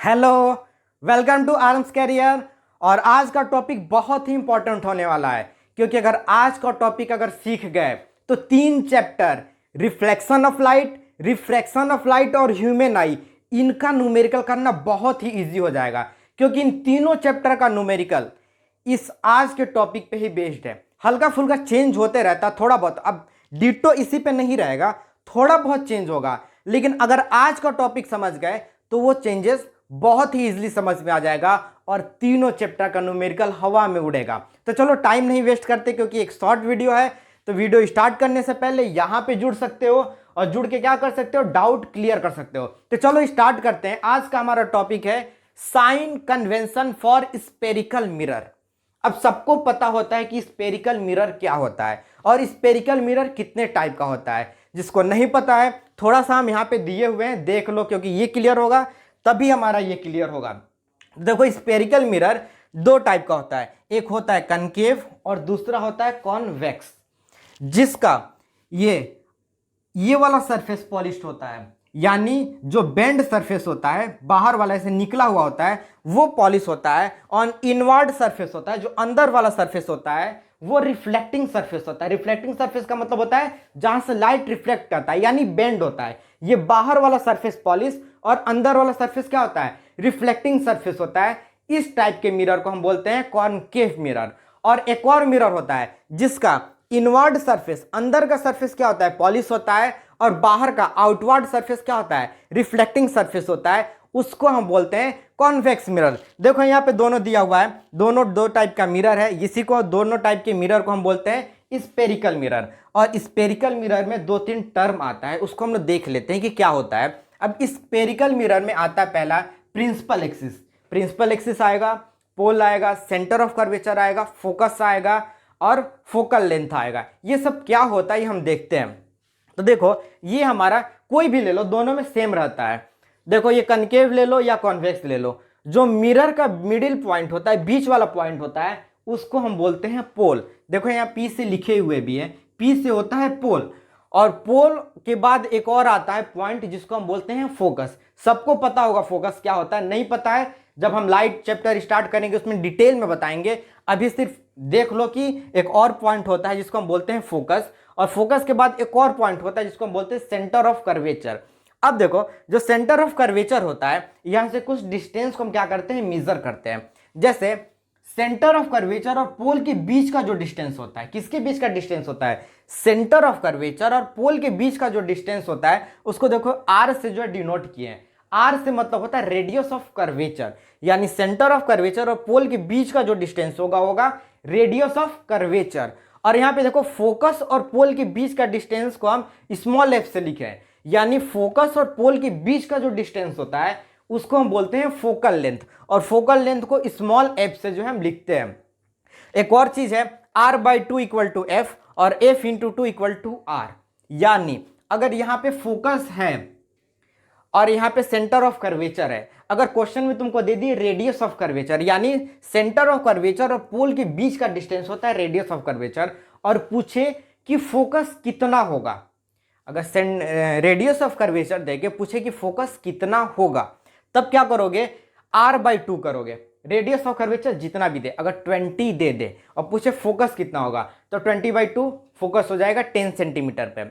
Hello, welcome to Arms Career. और आज का टॉपिक बहुत ही इंपॉर्टेंट होने वाला है, क्योंकि अगर आज का टॉपिक अगर सीख गए तो 3 चैप्टर रिफ्लेक्शन ऑफ लाइट और ह्यूमन आई, इनका न्यूमेरिकल करना बहुत ही इजी हो जाएगा, क्योंकि इन तीनों चैप्टर का न्यूमेरिकल इस आज के टॉपिक पे ही बेस्ड है। हल्का फुल्का चेंज होते रहता थोड़ा बहुत, अब डिटो इसी पे नहीं रहेगा, थोड़ा बहुत चेंज होगा, लेकिन अगर आज का टॉपिक समझ गए तो वो चेंजेस बहुत ही इजीली समझ में आ जाएगा और तीनों चैप्टर का न्यूमेरिकल हवा में उड़ेगा। तो चलो टाइम नहीं वेस्ट करते, क्योंकि एक शॉर्ट वीडियो है, तो वीडियो स्टार्ट करने से पहले यहां पे जुड़ सकते हो और जुड़ के क्या कर सकते हो, डाउट क्लियर कर सकते हो। तो चलो स्टार्ट करते हैं। आज का हमारा टॉपिक है sign convention for spherical mirror. अब सबको पता होता है कि स्पेरिकल मिरर क्या होता है और स्पेरिकल मिरर कितने टाइप का होता है। जिसको नहीं पता है थोड़ा सा हम यहाँ पे दिए हुए हैं, देख लो, क्योंकि ये क्लियर होगा तभी हमारा ये क्लियर होगा। देखो, स्पेरिकल मिरर 2 टाइप का होता है, एक होता है कनकेव और दूसरा होता है कॉन्वेक्स, जिसका ये वाला सरफेस पॉलिश्ड होता है, यानी जो बेंड सरफेस होता है, बाहर वाला ऐसे निकला हुआ होता है, वो पॉलिश होता है। और इनवर्ड सरफेस होता है, जो अंदर वाला सरफेस होता है, वो रिफ्लेक्टिंग सरफेस होता है। रिफ्लेक्टिंग सरफेस का मतलब होता है जहां से लाइट रिफ्लेक्ट करता है, यानी बेंड होता है। ये बाहर वाला सरफेस पॉलिश और अंदर वाला सरफेस क्या होता है, रिफ्लेक्टिंग सरफेस होता है। इस टाइप के मिरर को हम बोलते हैं कॉनकेव मिरर। और एक और मिरर होता है जिसका इनवर्ड सरफेस, अंदर का सरफेस क्या होता है, पॉलिश होता है, और बाहर का आउटवर्ड सरफेस क्या होता है, रिफ्लेक्टिंग सरफेस होता है। उसको हम बोलते हैं कॉन्वेक्स मिरर। देखो यहाँ पे दोनों दिया हुआ है, दोनों 2 टाइप का मिरर है। इसी को, दोनों टाइप के मिरर को हम बोलते हैं स्पेरिकल मिरर। और स्पेरिकल मिरर में 2-3 टर्म आता है, उसको हम लोग देख लेते हैं कि क्या होता है। अब स्पेरिकल मिरर में आता है पहला प्रिंसिपल एक्सिस। प्रिंसिपल एक्सिस आएगा, पोल आएगा, सेंटर ऑफ कर्वेचर आएगा, फोकस आएगा और फोकल लेंथ आएगा। ये सब क्या होता है ये हम देखते हैं। तो देखो, ये हमारा कोई भी ले लो, दोनों में सेम रहता है। देखो, ये कनकेव ले लो या कॉन्वेक्स ले लो, जो मिरर का मिडिल पॉइंट होता है, बीच वाला पॉइंट होता है, उसको हम बोलते हैं पोल। देखो यहाँ पी से लिखे हुए भी है, पी से होता है पोल। और पोल के बाद एक और आता है पॉइंट, जिसको हम बोलते हैं फोकस। सबको पता होगा फोकस क्या होता है, नहीं पता है जब हम लाइट चैप्टर स्टार्ट करेंगे उसमें डिटेल में बताएंगे। अभी सिर्फ देख लो कि एक और पॉइंट होता है जिसको हम बोलते हैं फोकस, और फोकस के बाद एक और पॉइंट होता है जिसको हम बोलते हैं सेंटर ऑफ कर्वेचर। अब देखो, जो सेंटर ऑफ कर्वेचर होता है, यहां से कुछ डिस्टेंस को हम क्या करते हैं, मेजर करते हैं। जैसे सेंटर ऑफ कर्वेचर और पोल के बीच का जो डिस्टेंस होता है, किसके बीच का डिस्टेंस होता है, सेंटर ऑफ कर्वेचर और पोल के बीच का जो डिस्टेंस होता है, उसको देखो आर से जो है डिनोट किए हैं। आर से मतलब होता है रेडियस ऑफ कर्वेचर, यानी सेंटर ऑफ कर्वेचर और पोल के बीच का जो डिस्टेंस होगा रेडियस ऑफ कर्वेचर। और यहां पे देखो, फोकस और पोल के बीच का डिस्टेंस को हम स्मॉल एफ से लिखे हैं, यानी फोकस और पोल के बीच का जो डिस्टेंस होता है उसको हम बोलते हैं फोकल लेंथ, और फोकल लेंथ को स्मॉल एफ से जो है हम लिखते हैं। एक और चीज है r/2 इक्वल टू एफ और f into 2 equal to R. यानी अगर यहां पे फोकस है और यहां पे सेंटर ऑफ कर्वेचर है, अगर क्वेश्चन में तुमको दे दी रेडियस ऑफ कर्वेचर, यानी सेंटर ऑफ कर्वेचर और पोल के बीच का डिस्टेंस होता है रेडियस ऑफ कर्वेचर, और पूछे कि फोकस कितना होगा, अगर रेडियस ऑफ कर्वेचर देके पूछे कि फोकस कितना होगा, तब क्या करोगे, r/2 करोगे। रेडियस ऑफ कर्वेचर जितना भी दे, अगर 20 दे दे और पूछे फोकस कितना होगा, तो 20/2 फोकस हो जाएगा 10 सेंटीमीटर पे।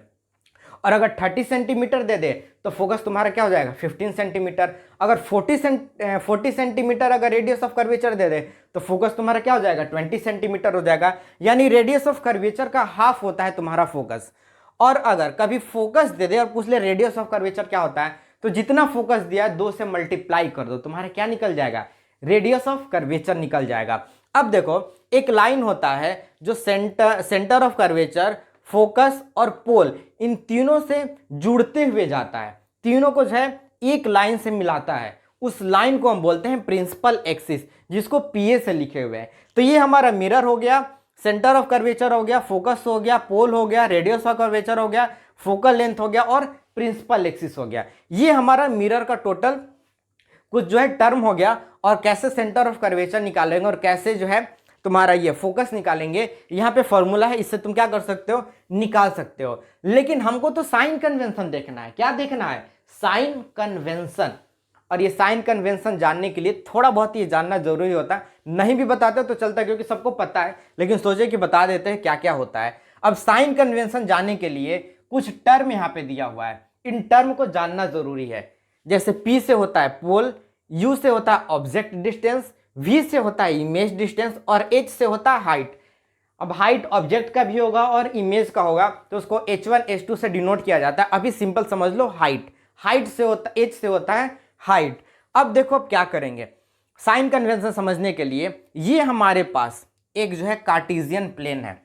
और अगर 30 सेंटीमीटर दे दे तो फोकस तुम्हारा क्या हो जाएगा, 15 सेंटीमीटर। अगर 40 सेंटीमीटर अगर रेडियस ऑफ कर्वेचर दे दे तो फोकस तुम्हारा क्या हो जाएगा, 20 सेंटीमीटर हो जाएगा। यानी रेडियस ऑफ कर्वेचर का हाफ होता है तुम्हारा फोकस। और अगर कभी फोकस दे दे और पूछ ले रेडियस ऑफ कर्वेचर क्या होता है, तो जितना फोकस दिया है 2 से मल्टीप्लाई कर दो, तुम्हारा क्या निकल जाएगा, रेडियस ऑफ कर्वेचर निकल जाएगा। अब देखो, एक लाइन होता है जो सेंटर ऑफ कर्वेचर, फोकस और पोल, इन तीनों से जुड़ते हुए जाता है, तीनों को जो है एक लाइन से मिलाता है। उस लाइन को हम बोलते हैं प्रिंसिपल एक्सिस, जिसको पीए से लिखे हुए हैं। तो ये हमारा मिरर हो गया, सेंटर ऑफ कर्वेचर हो गया, फोकस हो गया, पोल हो गया, रेडियस ऑफ कर्वेचर हो गया, फोकल लेंथ हो गया और प्रिंसिपल एक्सिस हो गया। ये हमारा मिरर का टोटल कुछ जो है टर्म हो गया। और कैसे सेंटर ऑफ कर्वेचर निकालेंगे और कैसे जो है तुम्हारा ये फोकस निकालेंगे, यहाँ पे फॉर्मूला है, इससे तुम क्या कर सकते हो, निकाल सकते हो। लेकिन हमको तो साइन कन्वेंशन देखना है। क्या देखना है, साइन कन्वेंशन। और ये साइन कन्वेंशन जानने के लिए थोड़ा बहुत ये जानना जरूरी होता है, नहीं भी बताते तो चलता है क्योंकि सबको पता है, लेकिन सोचे कि बता देते हैं क्या क्या होता है। अब साइन कन्वेंशन जानने के लिए कुछ टर्म यहाँ पे दिया हुआ है, इन टर्म को जानना जरूरी है। जैसे P से होता है पोल, U से होता है ऑब्जेक्ट डिस्टेंस, V से होता है इमेज डिस्टेंस और H से होता है हाइट। अब हाइट ऑब्जेक्ट का भी होगा और इमेज का होगा, तो उसको H1 H2 से डिनोट किया जाता है। अभी सिंपल समझ लो हाइट से होता H से होता है हाइट। अब देखो अब क्या करेंगे साइन कन्वेंशन समझने के लिए। ये हमारे पास एक जो है कार्टेशियन प्लेन है,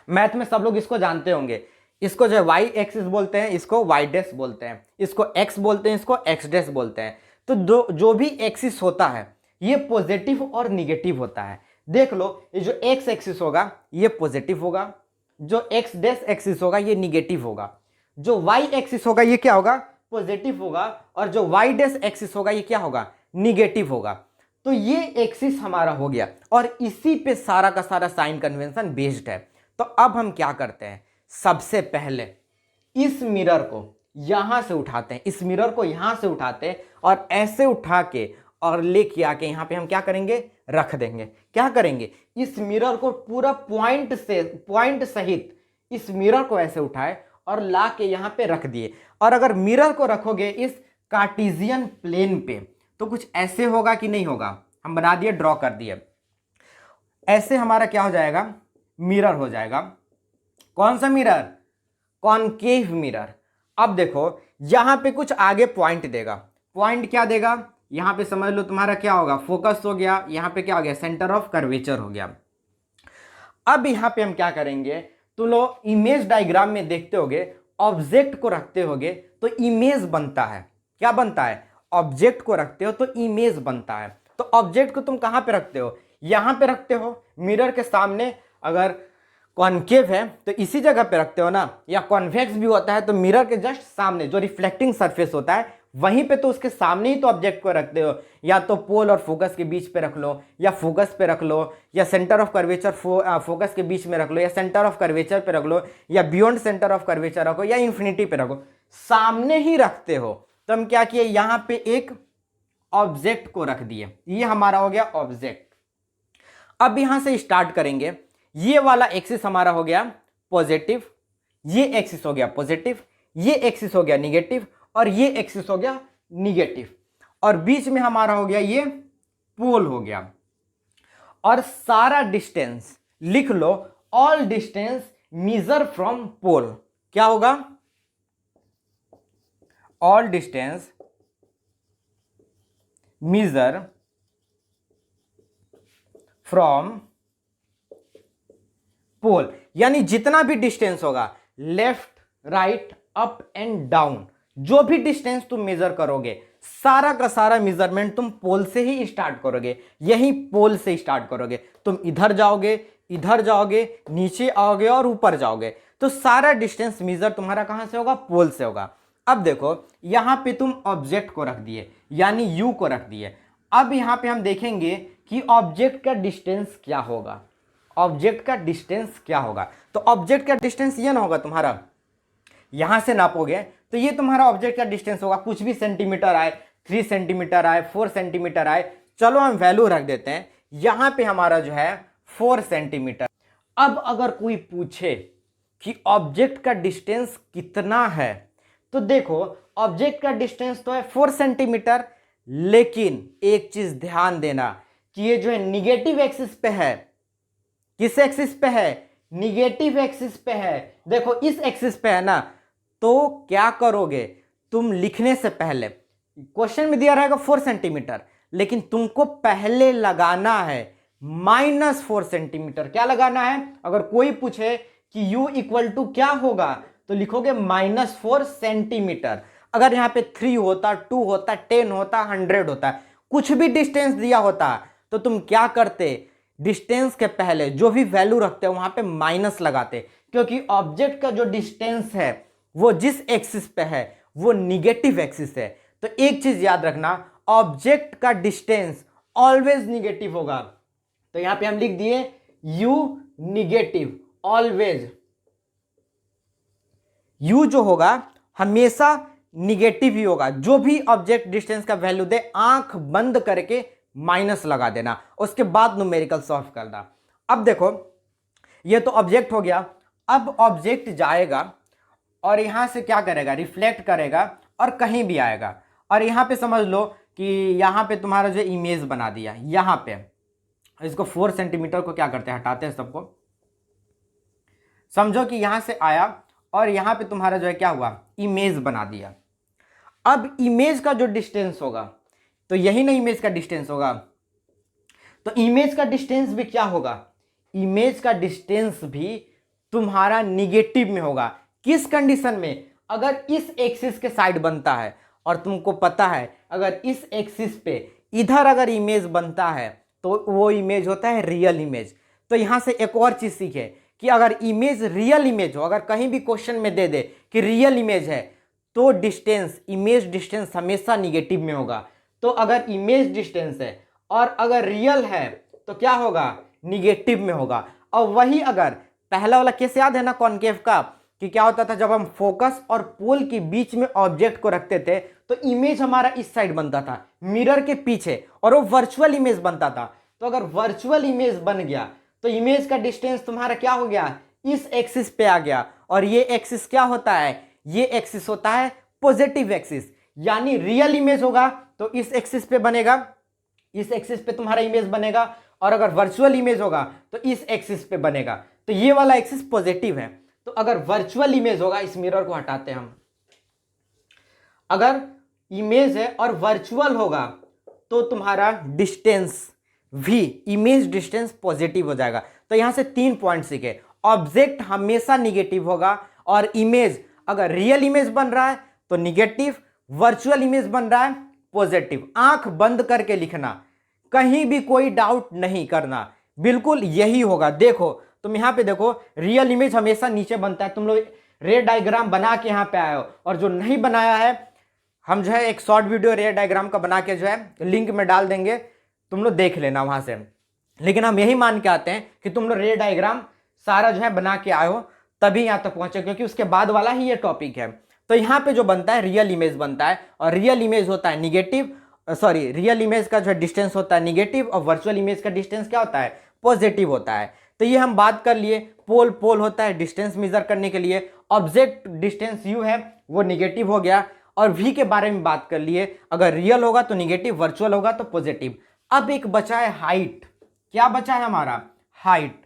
मैथ में सब लोग इसको जानते होंगे। इसको जो है वाई एक्सिस बोलते हैं, इसको वाई डैश बोलते हैं, इसको एक्स बोलते हैं, इसको एक्स डैश बोलते हैं। तो जो भी एक्सिस होता है ये पॉजिटिव और निगेटिव होता है। देख लो ये जो एक्स एक्सिस होगा ये पॉजिटिव होगा, जो एक्स डैश एक्सिस होगा ये निगेटिव होगा, जो वाई एक्सिस होगा ये क्या होगा पॉजिटिव होगा, और जो वाई डैश एक्सिस होगा ये क्या होगा निगेटिव होगा। तो ये एक्सिस हमारा हो गया और इसी पे सारा का सारा साइन कन्वेंशन बेस्ड है। तो अब हम क्या करते हैं, सबसे पहले इस मिरर को यहां से उठाते हैं, इस मिरर को यहां से उठाते हैं और ऐसे उठा के और लेके आके यहां पे हम क्या करेंगे रख देंगे। क्या करेंगे, इस मिरर को पूरा पॉइंट सहित इस मिरर को ऐसे उठाए और ला के यहां पे रख दिए। और अगर मिरर को रखोगे इस कार्टेशियन प्लेन पे तो कुछ ऐसे होगा कि नहीं होगा, हम बना दिए ड्रॉ कर दिए। ऐसे हमारा क्या हो जाएगा मिरर हो जाएगा। कौन सा मिरर, कॉनकेव मिरर। अब देखो यहां पे कुछ आगे पॉइंट देगा, पॉइंट क्या देगा, यहां पे समझ लो तुम्हारा क्या होगा फोकस हो गया, यहां पे क्या हो गया सेंटर ऑफ कर्वेचर हो गया। अब यहां पे हम क्या करेंगे, तुम लोग इमेज डायग्राम में देखते होगे ऑब्जेक्ट को रखते होगे तो इमेज बनता है। क्या बनता है, ऑब्जेक्ट को रखते हो तो इमेज बनता है। तो ऑब्जेक्ट को तुम कहां पे रखते हो, यहां पे रखते हो मिरर के सामने। अगर कॉनकेव है तो इसी जगह पे रखते हो ना, या कॉन्वेक्स भी होता है तो मिरर के जस्ट सामने जो रिफ्लेक्टिंग सरफेस होता है वहीं पे, तो उसके सामने ही तो ऑब्जेक्ट को रखते हो। या तो पोल और फोकस के बीच पे रख लो, या फोकस पे रख लो, या सेंटर ऑफ कर्वेचर फोकस के बीच में रख लो, या सेंटर ऑफ कर्वेचर पे रख लो, या बियॉन्ड सेंटर ऑफ कर्वेचर रखो, या इंफिनिटी पे रखो, सामने ही रखते हो। तो हम क्या किए, यहां पे एक ऑब्जेक्ट को रख दिए, ये हमारा हो गया ऑब्जेक्ट। अब यहां से स्टार्ट करेंगे, ये वाला एक्सिस हमारा हो गया पॉजिटिव, ये एक्सिस हो गया पॉजिटिव, ये एक्सिस हो गया निगेटिव, और ये एक्सिस हो गया निगेटिव, और बीच में हमारा हो गया ये पोल हो गया। और सारा डिस्टेंस लिख लो, all distance measure from pole. क्या होगा, all distance measure from pole, यानी जितना भी डिस्टेंस होगा left right up and down, जो भी डिस्टेंस तुम मेजर करोगे सारा का सारा मेजरमेंट तुम पोल से ही स्टार्ट करोगे, यही पोल से स्टार्ट करोगे। तुम इधर जाओगे, नीचे आओगे और ऊपर जाओगे, तो सारा डिस्टेंस मेजर तुम्हारा कहां से होगा, पोल से होगा। अब देखो यहां पे तुम ऑब्जेक्ट को रख दिए, यानी यू को रख दिए। अब यहां पे हम देखेंगे कि ऑब्जेक्ट का डिस्टेंस क्या होगा, ऑब्जेक्ट का डिस्टेंस क्या होगा। तो ऑब्जेक्ट का डिस्टेंस ये ना होगा तुम्हारा, यहां से नापोगे तो ये तुम्हारा ऑब्जेक्ट का डिस्टेंस होगा, कुछ भी सेंटीमीटर आए, 3 सेंटीमीटर आए, 4 सेंटीमीटर आए, चलो हम वैल्यू रख देते हैं। यहां पे हमारा जो है 4 सेंटीमीटर। अब अगर कोई पूछे कि ऑब्जेक्ट का डिस्टेंस कितना है, तो देखो ऑब्जेक्ट का डिस्टेंस तो है 4 सेंटीमीटर, लेकिन एक चीज ध्यान देना कि ये जो है निगेटिव एक्सिस पे है। किस एक्सिस पे है, निगेटिव एक्सिस पे है। देखो इस एक्सिस पे है ना, तो क्या करोगे तुम, लिखने से पहले क्वेश्चन में दिया रहेगा 4 सेंटीमीटर, लेकिन तुमको पहले लगाना है -4 सेंटीमीटर। क्या लगाना है, अगर कोई पूछे कि u इक्वल टू क्या होगा तो लिखोगे -4 सेंटीमीटर। अगर यहां पे 3 होता, 2 होता, 10 होता, 100 होता, कुछ भी डिस्टेंस दिया होता, तो तुम क्या करते, डिस्टेंस के पहले जो भी वैल्यू रखते हो वहां पे माइनस लगाते, क्योंकि ऑब्जेक्ट का जो डिस्टेंस है वो जिस एक्सिस पे है वो निगेटिव एक्सिस है। तो एक चीज याद रखना, ऑब्जेक्ट का डिस्टेंस ऑलवेज निगेटिव होगा। तो यहां पे हम लिख दिए u निगेटिव, ऑलवेज u जो होगा हमेशा निगेटिव ही होगा। जो भी ऑब्जेक्ट डिस्टेंस का वैल्यू दे आंख बंद करके माइनस लगा देना, उसके बाद न्यूमेरिकल सॉल्व करना। अब देखो ये तो ऑब्जेक्ट हो गया। अब ऑब्जेक्ट जाएगा और यहां से क्या करेगा, रिफ्लेक्ट करेगा और कहीं भी आएगा। और यहां पे समझ लो कि यहां पे तुम्हारा जो इमेज बना दिया, यहां पे इसको 4 सेंटीमीटर को क्या करते हैं, हटाते हैं सबको। समझो कि यहां से आया और यहां पे तुम्हारा जो है क्या हुआ, इमेज बना दिया। अब इमेज का जो डिस्टेंस होगा तो यही ना इमेज का डिस्टेंस होगा, तो इमेज का डिस्टेंस भी क्या होगा, इमेज का डिस्टेंस भी तुम्हारा निगेटिव में होगा। किस कंडीशन में, अगर इस एक्सिस के साइड बनता है और तुमको पता है अगर इस एक्सिस पे इधर अगर इमेज बनता है तो वो इमेज होता है रियल इमेज। तो यहां से एक और चीज सीखे कि अगर इमेज रियल इमेज हो, अगर कहीं भी क्वेश्चन में दे दे कि रियल इमेज है तो डिस्टेंस, इमेज डिस्टेंस हमेशा निगेटिव में होगा। तो अगर इमेज डिस्टेंस है और अगर रियल है तो क्या होगा, निगेटिव में होगा। और वही अगर पहला वाला केस याद है ना कॉनकेव का, कि क्या होता था जब हम फोकस और पोल के बीच में ऑब्जेक्ट को रखते थे तो इमेज हमारा इस साइड बनता था मिरर के पीछे, और वो वर्चुअल इमेज बनता था। तो अगर वर्चुअल इमेज बन गया तो इमेज का डिस्टेंस तुम्हारा क्या हो गया, इस एक्सिस पे आ गया। और ये एक्सिस क्या होता है, ये एक्सिस होता है पॉजिटिव एक्सिस। यानी रियल इमेज होगा तो इस एक्सिस पे बनेगा, इस एक्सिस पे तुम्हारा इमेज बनेगा। और अगर वर्चुअल इमेज होगा तो इस एक्सिस पे बनेगा। तो ये वाला एक्सिस पॉजिटिव है। तो अगर वर्चुअल इमेज होगा, इस मिरर को हटाते हैं हम, अगर इमेज है और वर्चुअल होगा तो तुम्हारा डिस्टेंस भी, इमेज डिस्टेंस पॉजिटिव हो जाएगा। तो यहां से 3 पॉइंट सीखे, ऑब्जेक्ट हमेशा निगेटिव होगा और इमेज अगर रियल इमेज बन रहा है तो निगेटिव, वर्चुअल इमेज बन रहा है पॉजिटिव। आंख बंद करके लिखना, कहीं भी कोई डाउट नहीं करना, बिल्कुल यही होगा। देखो तुम यहां पे देखो, रियल इमेज हमेशा नीचे बनता है। तुम लोग रे डायग्राम बना के यहां पे आए हो, और जो नहीं बनाया है हम जो है एक शॉर्ट वीडियो रे डायग्राम का बना के जो है लिंक में डाल देंगे, तुम लोग देख लेना वहां से। लेकिन हम यही मान के आते हैं कि तुम लोग रे डायग्राम सारा जो है बना के आए हो तभी यहां तक पहुंचे, क्योंकि उसके बाद वाला ही ये टॉपिक है। तो यहां पे जो बनता है रियल इमेज बनता है, और रियल इमेज होता है निगेटिव, सॉरी रियल इमेज का जो डिस्टेंस होता है निगेटिव और वर्चुअल इमेज का डिस्टेंस क्या होता है, पॉजिटिव होता है। तो ये हम बात कर लिए। पोल पोल होता है डिस्टेंस मेजर करने के लिए, ऑब्जेक्ट डिस्टेंस यू है वो निगेटिव हो गया। और वी के बारे में बात कर लिए, अगर रियल होगा तो निगेटिव, वर्चुअल होगा तो पॉजिटिव। अब एक बचा है हाइट। क्या बचा है हमारा, हाइट।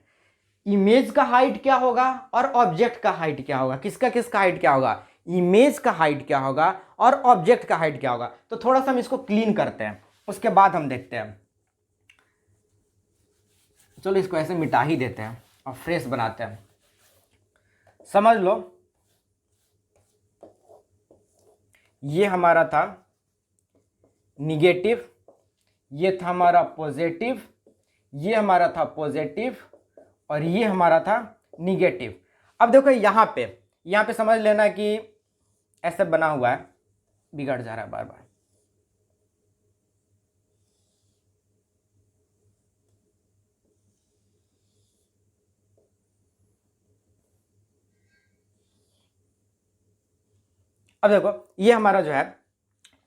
इमेज का हाइट क्या होगा और ऑब्जेक्ट का हाइट क्या होगा, किसका किसका हाइट क्या होगा, इमेज का हाइट क्या होगा और ऑब्जेक्ट का हाइट क्या होगा। तो थोड़ा सा हम इसको क्लीन करते हैं, उसके बाद हम देखते हैं। चलो इसको ऐसे मिटा ही देते हैं और फ्रेश बनाते हैं। समझ लो ये हमारा था निगेटिव, ये था हमारा पॉजिटिव, ये हमारा था पॉजिटिव और ये हमारा था निगेटिव। अब देखो यहां पे समझ लेना कि ऐसे बना हुआ है, बिगड़ जा रहा है बार बार। अब देखो ये हमारा जो है,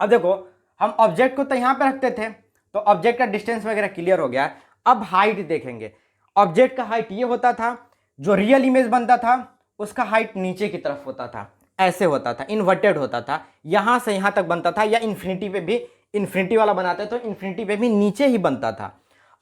अब देखो हम ऑब्जेक्ट को तो यहां पे रखते थे तो ऑब्जेक्ट का डिस्टेंस वगैरह क्लियर हो गया। अब हाइट देखेंगे। ऑब्जेक्ट का हाइट ये होता था, जो रियल इमेज बनता था उसका हाइट नीचे की तरफ होता था, ऐसे होता था, इन्वर्टेड होता था, यहां से यहां तक बनता था, या इन्फिनिटी पे भी, इन्फिनिटी वाला बनाते तो इन्फिनिटी पे भी नीचे ही बनता था।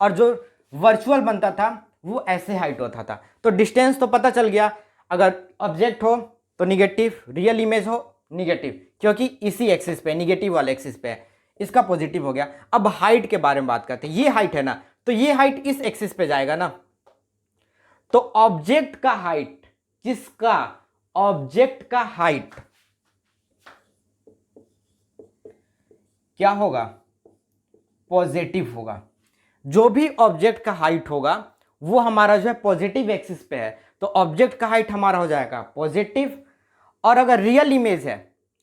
और जो वर्चुअल बनता था वो ऐसे हाइट होता था। तो डिस्टेंस तो पता चल गया, अगर ऑब्जेक्ट हो तो निगेटिव, रियल इमेज हो निगेटिव, क्योंकि इसी एक्सिस पे, निगेटिव वाले एक्सिस पे है, इसका पॉजिटिव हो गया। अब हाइट के बारे में बात करते हैं। ये हाइट है ना, तो ये हाइट इस एक्सिस पे जाएगा ना, तो ऑब्जेक्ट का हाइट, किसका, ऑब्जेक्ट का हाइट क्या होगा, पॉजिटिव होगा। जो भी ऑब्जेक्ट का हाइट होगा वो हमारा जो है पॉजिटिव एक्सिस पे है, तो ऑब्जेक्ट का हाइट हमारा हो जाएगा पॉजिटिव। और अगर रियल इमेज है,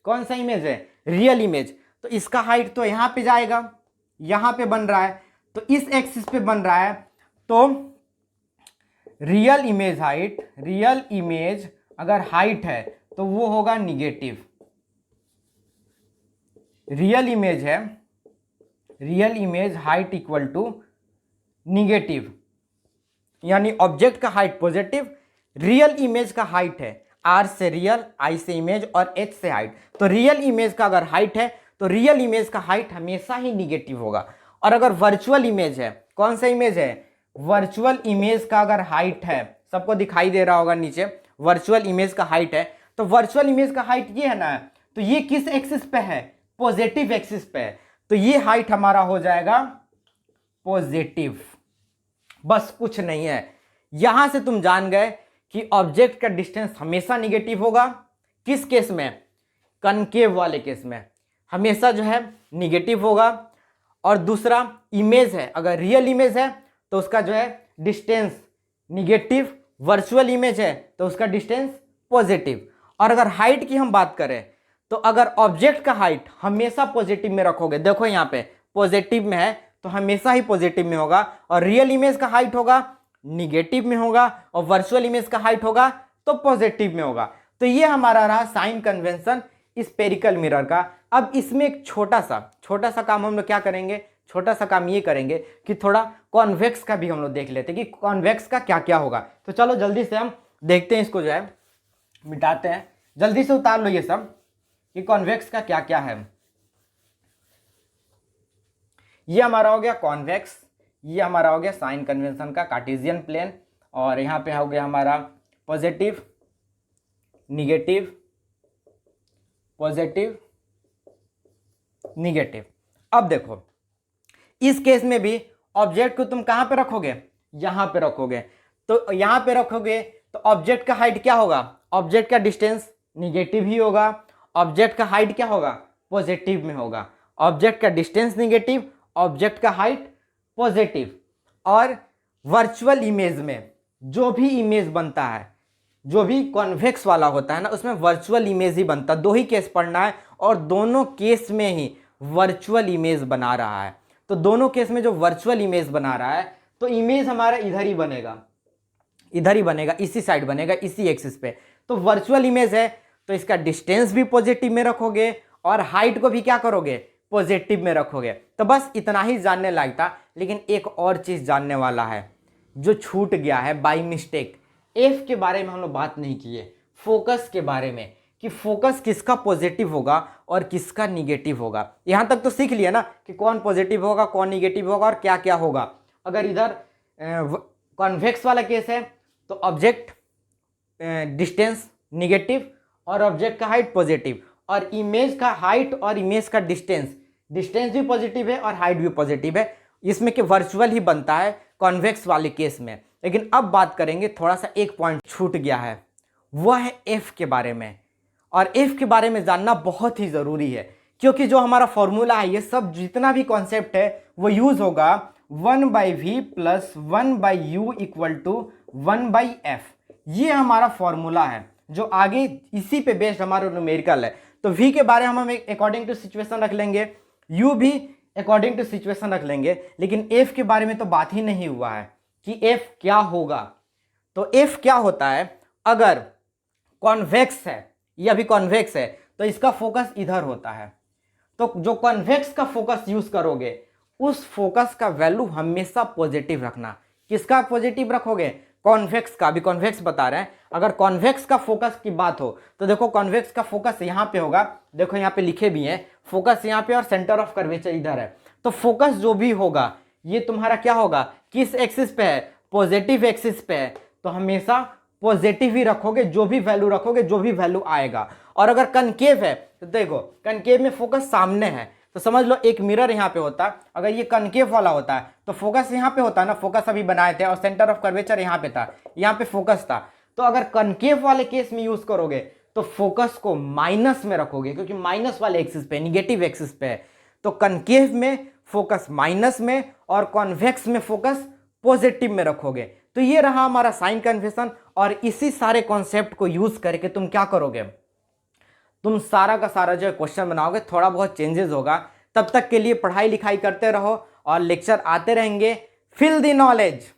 कौन सा इमेज है, रियल इमेज, तो इसका हाइट तो यहां पे जाएगा, यहां पे बन रहा है तो इस एक्सिस पे बन रहा है, तो real image height, real image अगर हाइट है तो वो होगा निगेटिव। रियल इमेज है, real image height equal to negative, यानी ऑब्जेक्ट का हाइट पॉजिटिव, रियल इमेज का हाइट है आर से रियल, आई से इमेज और एच से हाइट। तो रियल इमेज का अगर हाइट है तो रियल इमेज का हाइट हमेशा ही निगेटिव होगा। और अगर वर्चुअल इमेज है, कौन सा इमेज है, वर्चुअल इमेज का अगर हाइट है, सबको दिखाई दे रहा होगा नीचे, वर्चुअल इमेज का हाइट है, तो वर्चुअल इमेज का हाइट ये है ना, तो ये किस एक्सिस पे है, पॉजिटिव एक्सिस पे है, तो ये हाइट हमारा हो जाएगा पॉजिटिव। बस कुछ नहीं है। यहां से तुम जान गए कि ऑब्जेक्ट का डिस्टेंस हमेशा निगेटिव होगा। किस केस में, कनकेव वाले केस में हमेशा जो है निगेटिव होगा। और दूसरा इमेज है, अगर रियल इमेज है तो उसका जो है डिस्टेंस निगेटिव, वर्चुअल इमेज है तो उसका डिस्टेंस पॉजिटिव। और अगर हाइट की हम बात करें तो अगर ऑब्जेक्ट का हाइट हमेशा पॉजिटिव में रखोगे, देखो यहाँ पे पॉजिटिव में है तो हमेशा ही पॉजिटिव में होगा, और रियल इमेज का हाइट होगा निगेटिव में होगा, और वर्चुअल इमेज का हाइट होगा तो पॉजिटिव में होगा। तो ये हमारा रहा साइन कन्वेंशन स्फेरिकल मिरर का। अब इसमें एक छोटा सा काम हम लोग क्या करेंगे, छोटा सा काम ये करेंगे कि थोड़ा कॉन्वेक्स का भी हम लोग देख लेते हैं कि कॉन्वेक्स का क्या क्या होगा। तो चलो जल्दी से हम देखते हैं, इसको जो है मिटाते हैं, जल्दी से उतार लो ये सब कि कॉन्वेक्स का क्या क्या है। ये हमारा हो गया कॉन्वेक्स, ये हमारा हो गया साइन कन्वेंशन का कार्टेशियन प्लेन, और यहाँ पे हो गया हमारा पॉजिटिव निगेटिव पॉजिटिव निगेटिव। अब देखो इस केस में भी ऑब्जेक्ट को तुम कहां पे रखोगे, यहां पे रखोगे। तो यहां पे रखोगे तो ऑब्जेक्ट का हाइट क्या होगा, ऑब्जेक्ट का डिस्टेंस निगेटिव ही होगा, ऑब्जेक्ट का हाइट क्या होगा, पॉजिटिव में होगा। ऑब्जेक्ट का डिस्टेंस निगेटिव, ऑब्जेक्ट का हाइट पॉजिटिव। और वर्चुअल इमेज में जो भी इमेज बनता है, जो भी कॉन्वेक्स वाला होता है ना, उसमें वर्चुअल इमेज ही बनता है। दो ही केस पढ़ना है और दोनों केस में ही वर्चुअल इमेज बना रहा है। तो दोनों केस में जो वर्चुअल इमेज बना रहा है तो इमेज हमारा इधर ही बनेगा, इधर ही बनेगा, इसी साइड बनेगा, इसी एक्सिस पे। तो वर्चुअल इमेज है तो इसका डिस्टेंस भी पॉजिटिव में रखोगे और हाइट को भी क्या करोगे, पॉजिटिव में रखोगे। तो बस इतना ही जानने लायक था, लेकिन एक और चीज जानने वाला है जो छूट गया है बाय मिस्टेक। एफ के बारे में हम लोग बात नहीं किए, फोकस के बारे में, कि फोकस किसका पॉजिटिव होगा और किसका निगेटिव होगा। यहां तक तो सीख लिया ना कि कौन पॉजिटिव होगा कौन निगेटिव होगा और क्या क्या होगा। अगर इधर कॉन्वेक्स वाला केस है तो ऑब्जेक्ट डिस्टेंस निगेटिव और ऑब्जेक्ट का हाइट पॉजिटिव, और इमेज का हाइट और इमेज का डिस्टेंस भी पॉजिटिव है और हाइट भी पॉजिटिव है। इसमें कि वर्चुअल ही बनता है कॉन्वेक्स वाले केस में। लेकिन अब बात करेंगे, थोड़ा सा एक पॉइंट छूट गया है, वह है एफ के बारे में। और एफ के बारे में जानना बहुत ही ज़रूरी है, क्योंकि जो हमारा फॉर्मूला है, ये सब जितना भी कॉन्सेप्ट है वो यूज़ होगा 1/v + 1/u = 1/f। ये हमारा फॉर्मूला है जो आगे इसी पे बेस्ड हमारा न्यूमेरिकल है। तो v के बारे में हम अकॉर्डिंग टू सिचुएशन रख लेंगे, u भी अकॉर्डिंग टू सिचुएशन रख लेंगे, लेकिन f के बारे में तो बात ही नहीं हुआ है कि f क्या होगा। तो f क्या होता है, अगर कॉन्वेक्स है, ये अभी कॉन्वेक्स है तो इसका फोकस इधर होता है। तो जो कॉन्वेक्स का फोकस यूज करोगे उस फोकस का वैल्यू हमेशा पॉजिटिव रखना। किसका पॉजिटिव रखोगे, कॉन्वेक्स का। अभी कॉन्वेक्स बता रहे हैं, अगर कॉन्वेक्स का फोकस की बात हो तो देखो कॉन्वेक्स का फोकस यहाँ पे होगा, देखो यहाँ पे लिखे भी हैं, फोकस यहाँ पे और सेंटर ऑफ कर्वेचर इधर है। तो फोकस जो भी होगा ये तुम्हारा क्या होगा, किस एक्सिस पे है, पॉजिटिव एक्सिस पे है। तो हमेशा पॉजिटिव ही रखोगे, जो भी वैल्यू रखोगे जो भी वैल्यू आएगा। और अगर कनकेव है तो देखो कनकेव में फोकस सामने है, तो समझ लो एक मिरर यहाँ पे होता, अगर ये कनकेव वाला होता है तो फोकस यहाँ पे होता ना, फोकस अभी बनाए थे और सेंटर ऑफ कर्वेचर यहाँ पे था, यहाँ पे फोकस था। तो अगर कनकेव वाले केस में यूज करोगे तो फोकस को माइनस में रखोगे, क्योंकि माइनस वाले एक्सिस पे, निगेटिव एक्सिस पे है। तो कनकेव में फोकस माइनस में और कॉन्वेक्स में फोकस पॉजिटिव में रखोगे। तो ये रहा हमारा साइन कन्वेंशन, और इसी सारे कॉन्सेप्ट को यूज करके तुम क्या करोगे, तुम सारा का सारा जो क्वेश्चन बनाओगे। थोड़ा बहुत चेंजेस होगा, तब तक के लिए पढ़ाई लिखाई करते रहो और लेक्चर आते रहेंगे। Fill the knowledge.